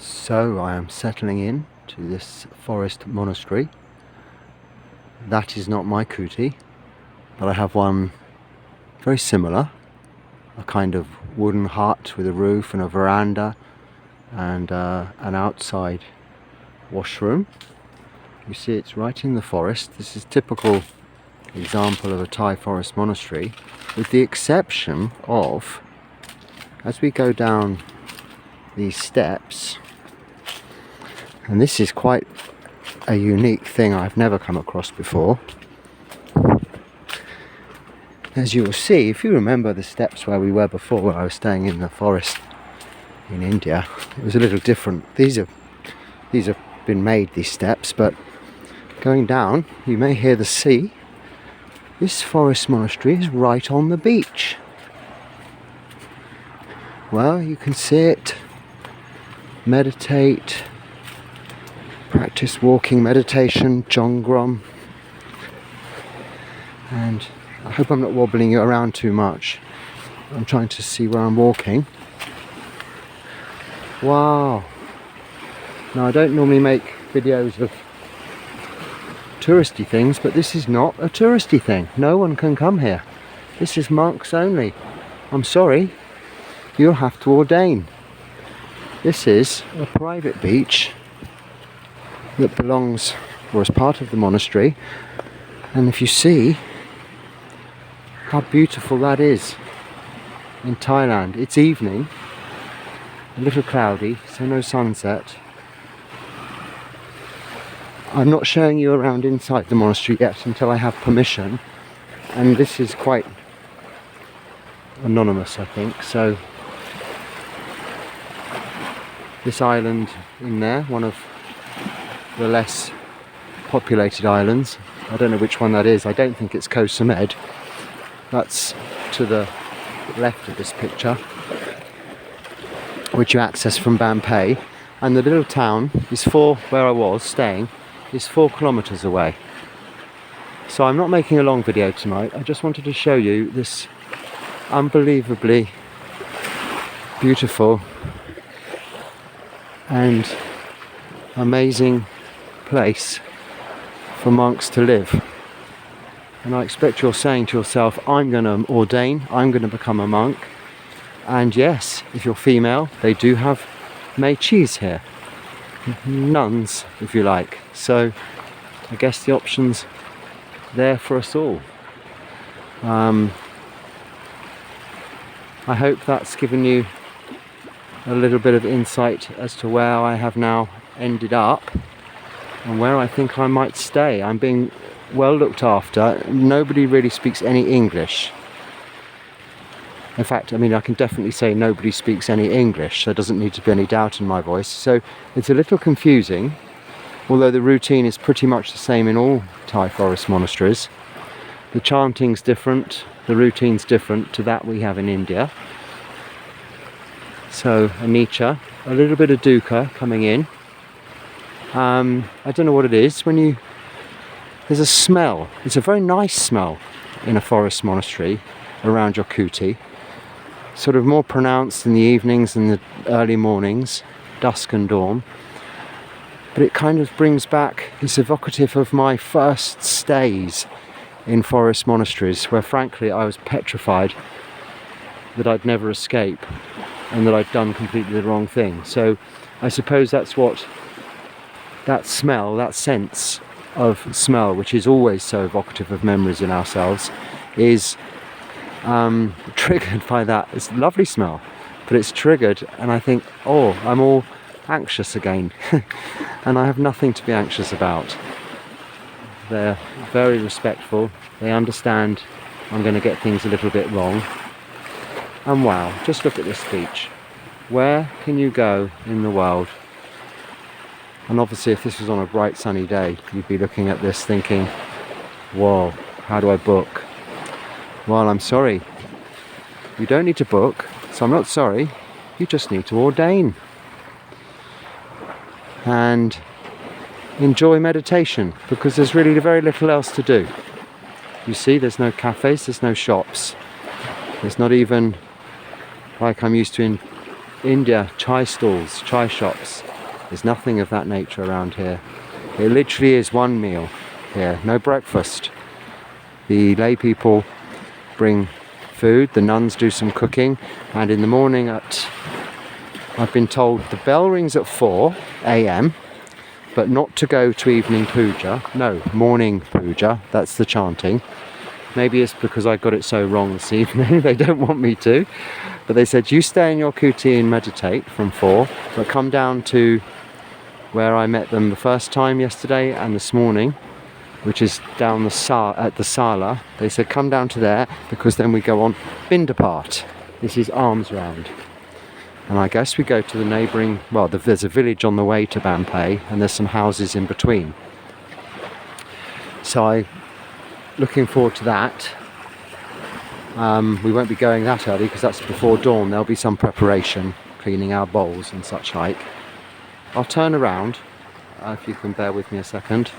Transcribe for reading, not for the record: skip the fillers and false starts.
So I am settling in to this forest monastery. That is not my kuti, but I have one very similar, a kind of wooden hut with a roof and a veranda and an outside washroom. You see, it's right in the forest. This is a typical example of a Thai Forest Monastery, with the exception of, as we go down these steps, and this is quite a unique thing I've never come across before. As you will see, if you remember the steps where we were before, where I was staying in the forest in India, it was a little different. These have been made, these steps, but going down you may hear the sea. This forest monastery is right on the beach. Well, you can sit, meditate, practice walking meditation, Jongrom, and I hope I'm not wobbling you around too much. I'm trying to see where I'm walking. Wow. Now, I don't normally make videos of touristy things, but this is not a touristy thing. No one can come here. This is monks only. I'm sorry, you'll have to ordain. This is a private beach that belongs, or is part of the monastery, and if you see how beautiful that is in Thailand, it's evening, a little cloudy, so no sunset. I'm not showing you around inside the monastery yet until I have permission, and this is quite anonymous, I think. So this island in there, one of the less populated islands, I don't know which one that is. I don't think it's Koh Samed. That's to the left of this picture, which you access from Bampe, and the little town is where I was staying is 4 kilometers away. So I'm not making a long video tonight. I just wanted to show you this unbelievably beautiful and amazing place for monks to live. And I expect you're saying to yourself, I'm going to ordain, I'm going to become a monk. And yes, if you're female, they do have meichis here, nuns if you like. So I guess the option's there for us all. I hope that's given you a little bit of insight as to where I have now ended up and where I think I might stay. I'm being well looked after. Nobody really speaks any English. In fact, I can definitely say nobody speaks any English. There doesn't need to be any doubt in my voice. So it's a little confusing, although the routine is pretty much the same in all Thai forest monasteries. The chanting's different, the routine's different to that we have in India. So anicca, a little bit of dukkha coming in. I don't know what it is. There's a smell. It's a very nice smell in a forest monastery around your kuti. Sort of more pronounced in the evenings and the early mornings, dusk and dawn. But it kind of brings back, it's evocative of my first stays in forest monasteries, where frankly I was petrified that I'd never escape and that I'd done completely the wrong thing. So I suppose that's what that smell, that sense of smell, which is always so evocative of memories in ourselves, is triggered by that. It's a lovely smell, but it's triggered and I think, oh, I'm all anxious again. And I have nothing to be anxious about. They're very respectful. They understand I'm going to get things a little bit wrong. And wow, just look at this beach. Where can you go in the world? And obviously if this was on a bright sunny day, you'd be looking at this thinking, whoa, how do I book? Well, I'm sorry. You don't need to book, so I'm not sorry. You just need to ordain. And enjoy meditation, because there's really very little else to do. You see, there's no cafes, there's no shops. There's not even, like I'm used to in India, chai stalls, chai shops. There's nothing of that nature around here. It literally is one meal here, no breakfast. The lay people bring food, the nuns do some cooking, and in the morning I've been told the bell rings at 4 a.m, but not to go to evening puja. No, morning puja, that's the chanting. Maybe it's because I got it so wrong this evening, they don't want me to. But they said, you stay in your kuti and meditate from 4, but come down to where I met them the first time yesterday and this morning, which is down at the Sala. They said, come down to there, because then we go on Bindapat. This is alms round. And I guess we go to the neighbouring, well, there's a village on the way to Bampe, and there's some houses in between. So I'm looking forward to that. We won't be going that early because that's before dawn. There'll be some preparation, cleaning our bowls and such like. I'll turn around, if you can bear with me a second.